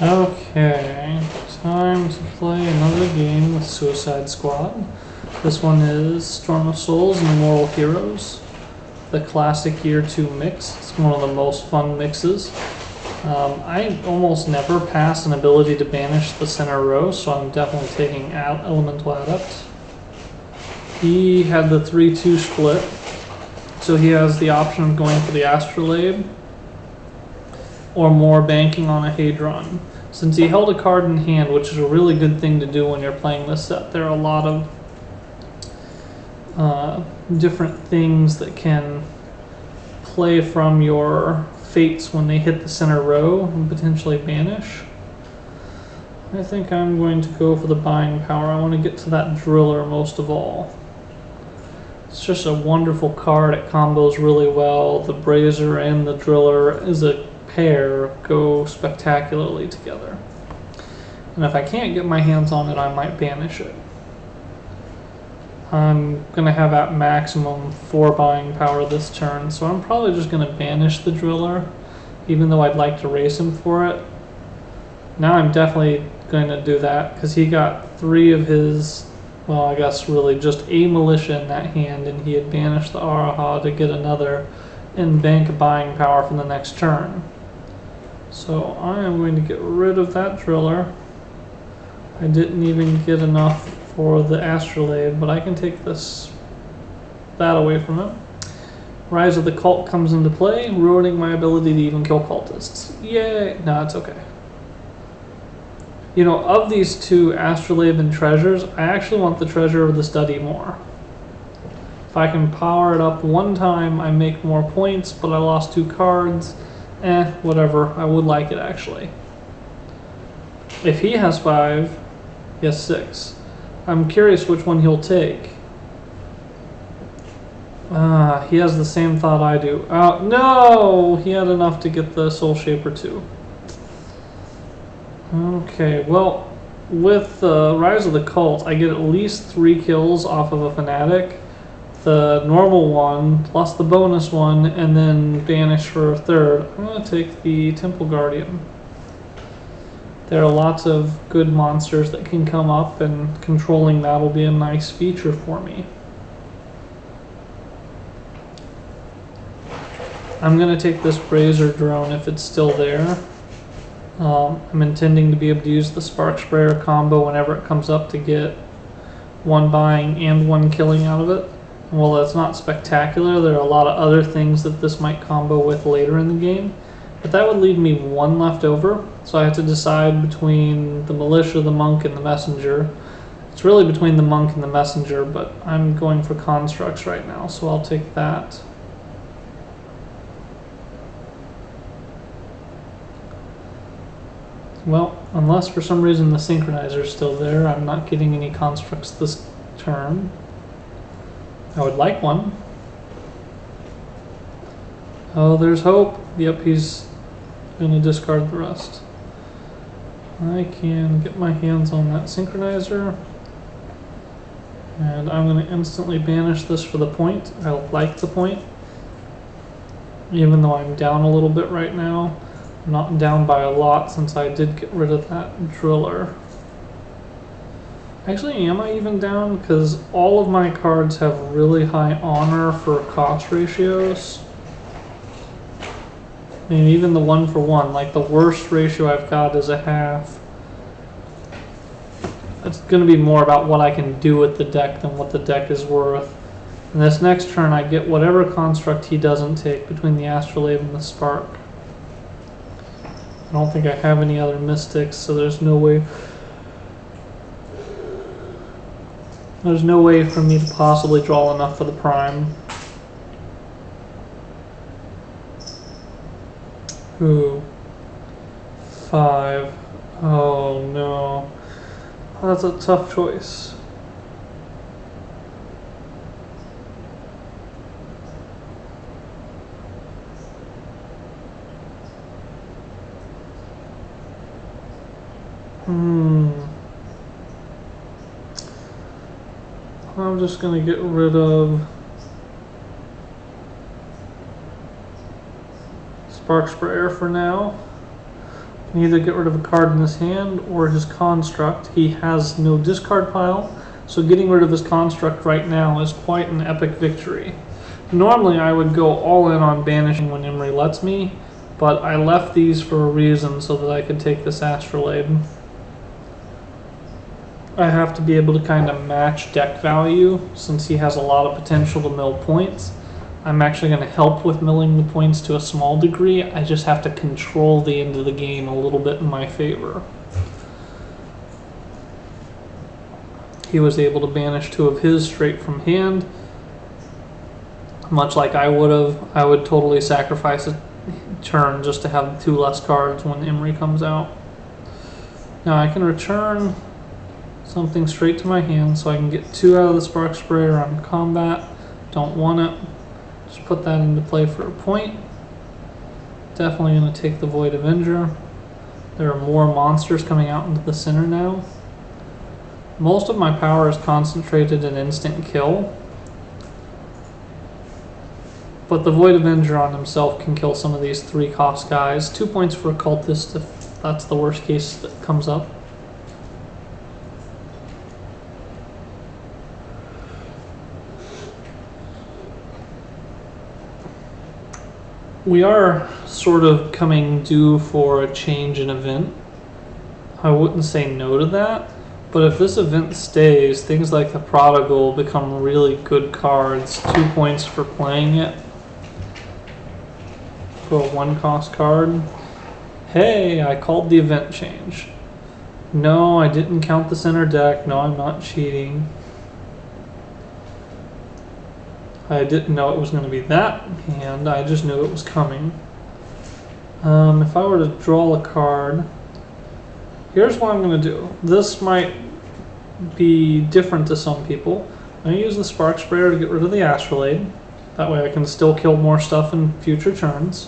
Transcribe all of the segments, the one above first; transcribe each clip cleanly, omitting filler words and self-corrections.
Okay, time to play another game with Suicide Squad. This one is Storm of Souls and Immortal Heroes, the classic Year 2 mix. It's one of the most fun mixes. I almost never pass an ability to banish the center row, so I'm definitely taking out Elemental Adept. He had the 3-2 split, so he has the option of going for the Astrolabe or more banking on a Hadron. Since he held a card in hand, which is a really good thing to do when you're playing this set, there are a lot of different things that can play from your fates when they hit the center row and potentially banish. I think I'm going to go for the buying power. I want to get to that driller most of all. It's just a wonderful card. It combos really well. The brazier and the driller is a pair go spectacularly together. And if I can't get my hands on it, I might banish it. I'm going to have at maximum 4 buying power this turn, so I'm probably just going to banish the driller, even though I'd like to race him for it. Now I'm definitely going to do that, because he got 3 of his, well, I guess really just a militia in that hand, and he had banished the Araha to get another and bank a buying power for the next turn. So I am going to get rid of that driller. I didn't even get enough for the Astrolabe, but I can take that away from him. Rise of the Cult comes into play, ruining my ability to even kill cultists. Yay! No, it's okay. You know, of these two, Astrolabe and Treasures, I actually want the Treasure of the Study more. If I can power it up one time, I make more points, but I lost 2 cards. Whatever. I would like it, actually. If he has 5, he has 6. I'm curious which one he'll take. He has the same thought I do. No! He had enough to get the Soul Shaper too. Okay, well, with Rise of the Cult, I get at least 3 kills off of a Fanatic. The normal one, plus the bonus one, and then banish for a 3rd. I'm going to take the Temple Guardian. There are lots of good monsters that can come up, and controlling that will be a nice feature for me. I'm going to take this Brazier drone if it's still there. I'm intending to be able to use the Spark Sprayer combo whenever it comes up to get 1 buying and 1 killing out of it. And while that's not spectacular, there are a lot of other things that this might combo with later in the game. But that would leave me 1 left over, so I have to decide between the Militia, the Monk, and the Messenger. It's really between the Monk and the Messenger, but I'm going for Constructs right now, so I'll take that. Well, unless for some reason the Synchronizer is still there, I'm not getting any Constructs this turn. I would like one. Oh, there's hope. Yep, he's going to discard the rest. I can get my hands on that Synchronizer. And I'm going to instantly banish this for the point. I like the point. Even though I'm down a little bit right now. I'm not down by a lot since I did get rid of that driller. Actually, am I even down? Because all of my cards have really high honor for cost ratios. I mean, even the 1-for-1, like the worst ratio I've got is a half. It's going to be more about what I can do with the deck than what the deck is worth. And this next turn, I get whatever construct he doesn't take between the Astrolabe and the Spark. I don't think I have any other Mystics, so there's no way. There's no way for me to possibly draw enough for the Prime. Ooh. 5. Oh no. That's a tough choice. I'm just gonna get rid of Spark Sprayer for now. can either get rid of a card in his hand or his construct. He has no discard pile, so getting rid of his construct right now is quite an epic victory. Normally I would go all in on banishing when Imri lets me, but I left these for a reason so that I could take this astrolabe. I have to be able to kind of match deck value since he has a lot of potential to mill points. I'm actually going to help with milling the points to a small degree. I just have to control the end of the game a little bit in my favor. He was able to banish 2 of his straight from hand. Much like I would have, I would totally sacrifice a turn just to have 2 less cards when Imri comes out. Now I can return something straight to my hand so I can get 2 out of the Spark Sprayer on combat. Don't want it. Just put that into play for a point. Definitely going to take the Void Avenger. There are more monsters coming out into the center now. Most of my power is concentrated in instant kill, but the Void Avenger on himself can kill some of these 3-cost guys. 2 points for a cultist if that's the worst case that comes up. We are sort of coming due for a change in event. I wouldn't say no to that, but if this event stays, things like the Prodigal become really good cards. 2 points for playing it for a 1-cost card. Hey, I called the event change. No, I didn't count the center deck. No, I'm not cheating. I didn't know it was going to be that hand. I just knew it was coming. If I were to draw a card, here's what I'm going to do. This might be different to some people. I'm going to use the Spark Sprayer to get rid of the Astrolabe. That way I can still kill more stuff in future turns.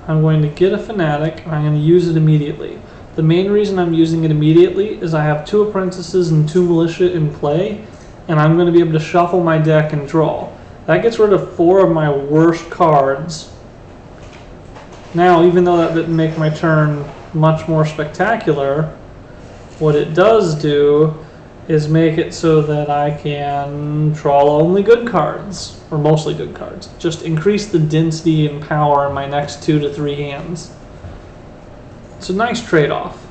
I'm going to get a Fanatic, and I'm going to use it immediately. The main reason I'm using it immediately is I have 2 Apprentices and 2 Militia in play, and I'm going to be able to shuffle my deck and draw. That gets rid of 4 of my worst cards. Now, even though that didn't make my turn much more spectacular, what it does do is make it so that I can draw only good cards, or mostly good cards. Just increase the density and power in my next 2 to 3 hands. It's a nice trade-off.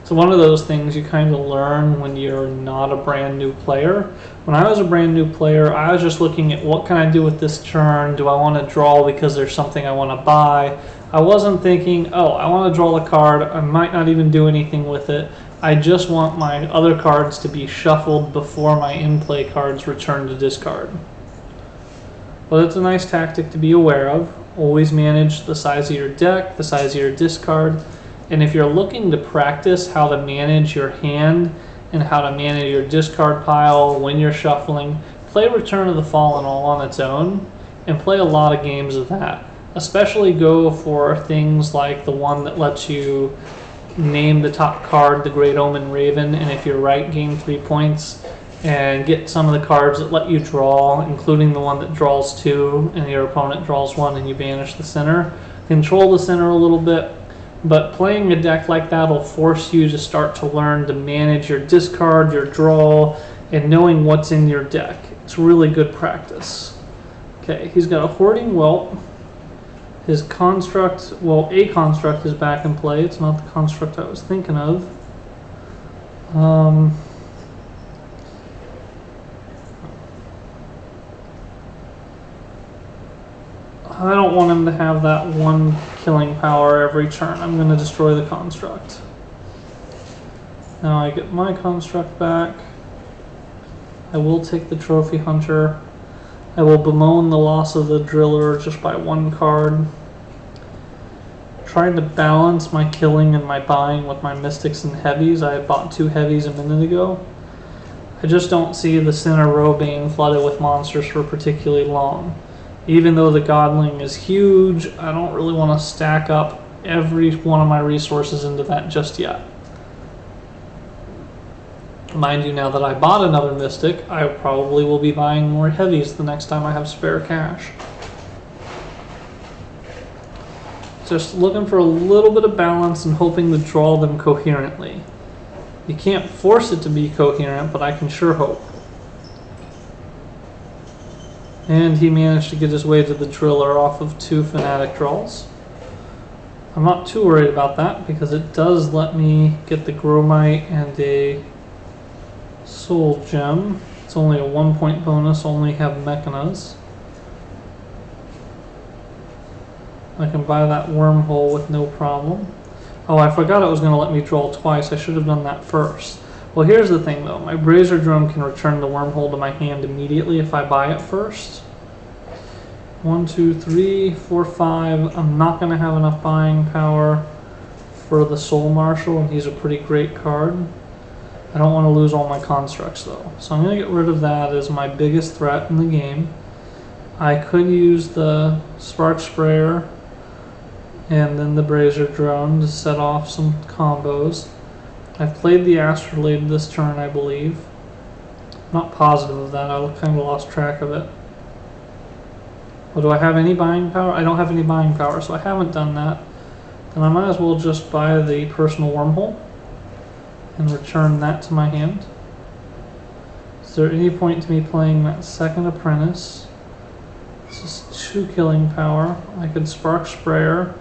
It's one of those things you kind of learn when you're not a brand new player. When I was a brand new player, I was just looking at what can I do with this turn? Do I want to draw because there's something I want to buy? I wasn't thinking, oh, I want to draw a card. I might not even do anything with it. I just want my other cards to be shuffled before my in-play cards return to discard. But it's a nice tactic to be aware of. Always manage the size of your deck, the size of your discard. And if you're looking to practice how to manage your hand and how to manage your discard pile when you're shuffling, play Return of the Fallen all on its own and play a lot of games of that. Especially go for things like the one that lets you name the top card, the Great Omen Raven, and if you're right, gain 3 points, and get some of the cards that let you draw, including the one that draws 2 and your opponent draws 1 and you banish the center. Control the center a little bit. But playing a deck like that will force you to start to learn to manage your discard, your draw, and knowing what's in your deck. It's really good practice. Okay, he's got a Hoarding Whelp. His construct, well, a construct is back in play. It's not the construct I was thinking of. I don't want him to have that 1 killing power every turn. I'm going to destroy the construct. Now I get my construct back. I will take the Trophy Hunter. I will bemoan the loss of the Driller just by 1 card. Trying to balance my killing and my buying with my Mystics and Heavies. I had bought 2 Heavies a minute ago. I just don't see the center row being flooded with monsters for particularly long. Even though the Godling is huge, I don't really want to stack up every one of my resources into that just yet. Mind you, now that I bought another Mystic, I probably will be buying more Heavies the next time I have spare cash. Just looking for a little bit of balance and hoping to draw them coherently. You can't force it to be coherent, but I can sure hope. And he managed to get his way to the driller off of 2 fanatic draws. I'm not too worried about that because it does let me get the Gromite and a Soul Gem. It's only a 1-point bonus, only have Mechanas. I can buy that wormhole with no problem. Oh, I forgot it was going to let me draw twice. I should have done that first. Well, here's the thing though. My Brazier Drone can return the wormhole to my hand immediately if I buy it first. 1, 2, 3, 4, 5. I'm not going to have enough buying power for the Soul Marshal, and he's a pretty great card. I don't want to lose all my constructs though. So I'm going to get rid of that as my biggest threat in the game. I could use the Spark Sprayer and then the Brazier Drone to set off some combos. I've played the Astrolabe this turn, I believe. I'm not positive of that, I kind of lost track of it. Well, do I have any buying power? I don't have any buying power, so I haven't done that. Then I might as well just buy the personal wormhole and return that to my hand. Is there any point to me playing that second apprentice? This is 2 killing power. I could Spark Sprayer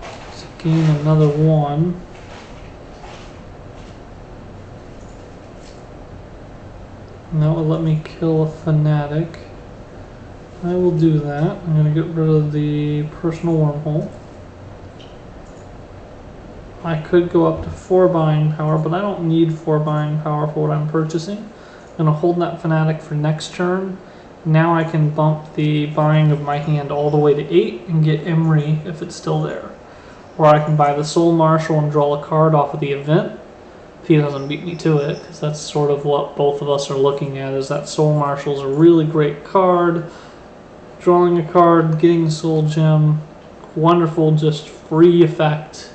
to gain another 1. And that will let me kill a fanatic. I will do that. I'm going to get rid of the personal wormhole. I could go up to 4 buying power, but I don't need 4 buying power for what I'm purchasing. I'm going to hold that fanatic for next turn. Now I can bump the buying of my hand all the way to 8 and get Emery if it's still there. Or I can buy the Soul Marshal and draw a card off of the event if he doesn't beat me to it, because that's sort of what both of us are looking at, is that Soul Marshal is a really great card. Drawing a card, getting the Soul Gem, wonderful, just free effect.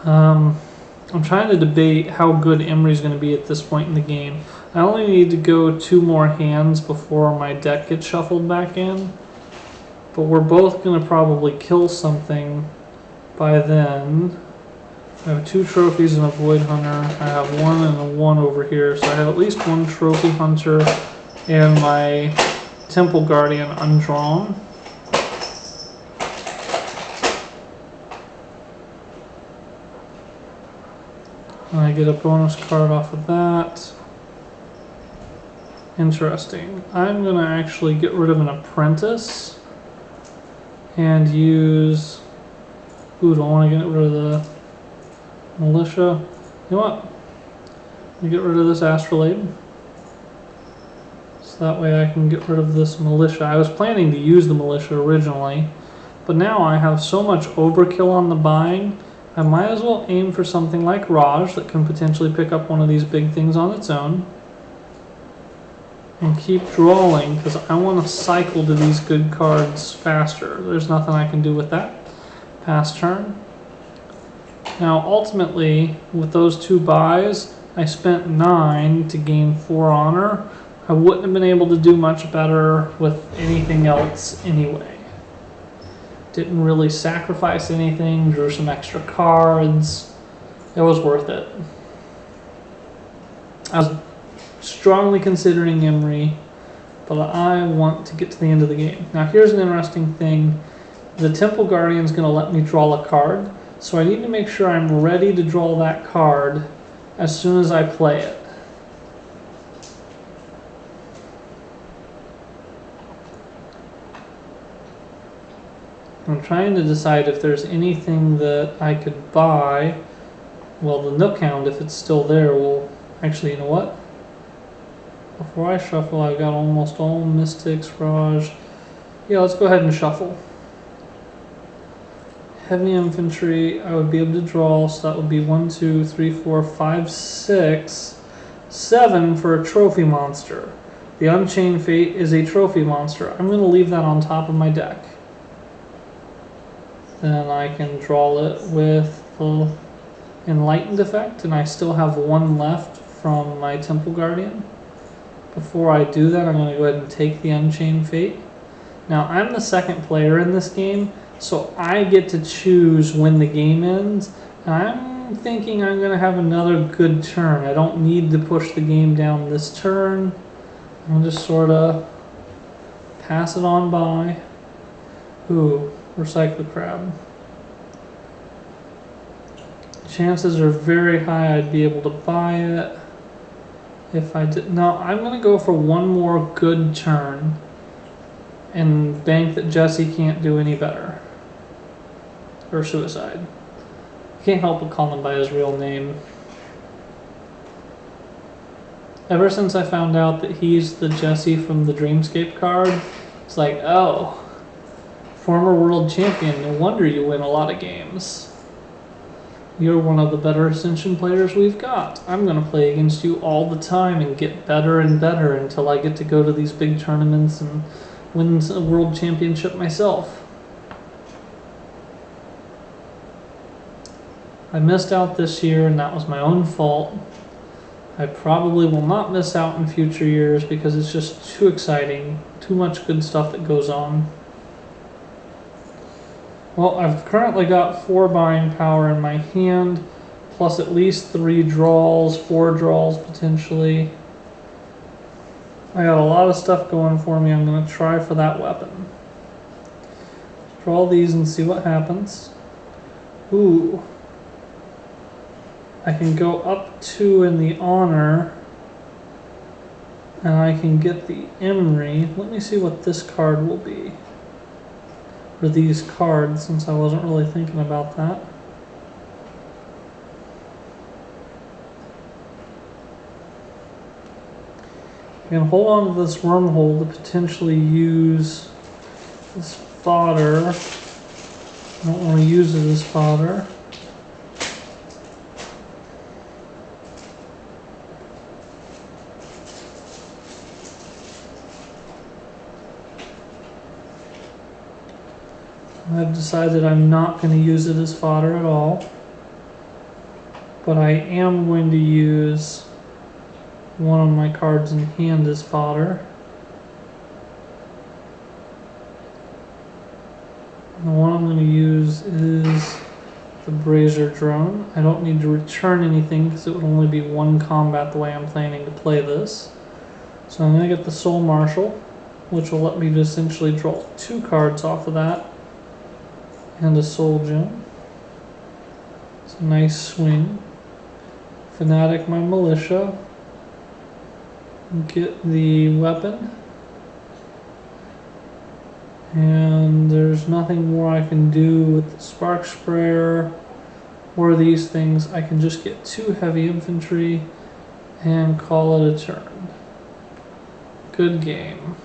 I'm trying to debate how good Emery's going to be at this point in the game. I only need to go 2 more hands before my deck gets shuffled back in, but we're both going to probably kill something by then. I have 2 trophies and a Void Hunter. I have 1 and a 1 over here, so I have at least 1 Trophy Hunter and my Temple Guardian undrawn. And I get a bonus card off of that. Interesting. I'm going to actually get rid of an Apprentice and use... Ooh, do I want to get rid of the Militia? You know what? Let me get rid of this Astrolabe. So that way I can get rid of this Militia. I was planning to use the Militia originally, but now I have so much overkill on the buying, I might as well aim for something like Raj that can potentially pick up one of these big things on its own. And keep drawing, because I want to cycle to these good cards faster. There's nothing I can do with that. Pass turn. Now ultimately, with those 2 buys, I spent 9 to gain 4 honor. I wouldn't have been able to do much better with anything else anyway. Didn't really sacrifice anything, drew some extra cards. It was worth it. I was strongly considering Emery, but I want to get to the end of the game. Now here's an interesting thing. The Temple Guardian is going to let me draw a card, so I need to make sure I'm ready to draw that card as soon as I play it. I'm trying to decide if there's anything that I could buy. Well, the Nook Hound, if it's still there, will... Actually, you know what? Before I shuffle, I've got almost all Mystics, Raj. Yeah, let's go ahead and shuffle. Heavy Infantry, I would be able to draw, so that would be 1, 2, 3, 4, 5, 6, 7 for a Trophy Monster. The Unchained Fate is a Trophy Monster. I'm going to leave that on top of my deck. Then I can draw it with the Enlightened effect, and I still have 1 left from my Temple Guardian. Before I do that, I'm going to go ahead and take the Unchained Fate. Now, I'm the second player in this game, so I get to choose when the game ends. I'm thinking I'm going to have another good turn. I don't need to push the game down this turn. I'll just sort of pass it on by. Ooh, recycle crab. Chances are very high I'd be able to buy it if I did. No, I'm going to go for one more good turn and bank that Jesse can't do any better. Or suicide. Can't help but call him by his real name. Ever since I found out that he's the Jesse from the Dreamscape card, it's like, oh, former world champion, no wonder you win a lot of games. You're one of the better Ascension players we've got. I'm going to play against you all the time and get better and better until I get to go to these big tournaments and win a world championship myself. I missed out this year, and that was my own fault. I probably will not miss out in future years because it's just too exciting, too much good stuff that goes on. Well, I've currently got 4 buying power in my hand, plus at least 3 draws, 4 draws potentially. I got a lot of stuff going for me. I'm going to try for that weapon. Draw these and see what happens. Ooh. I can go up 2 in the honor, and I can get the Emery. Let me see what this card will be. For these cards, since I wasn't really thinking about that. I can hold on to this wormhole to potentially use this fodder. I don't want to use it as fodder. I've decided I'm not going to use it as fodder at all, but I am going to use one of my cards in hand as fodder. And the one I'm going to use is the Brazier Drone. I don't need to return anything because it would only be 1 combat the way I'm planning to play this. So I'm going to get the Soul Marshal, which will let me just essentially draw 2 cards off of that. And a Soul Gem. It's a nice swing. Fanatic my Militia. Get the weapon. And there's nothing more I can do with the Spark Sprayer or these things. I can just get 2 heavy infantry and call it a turn. Good game.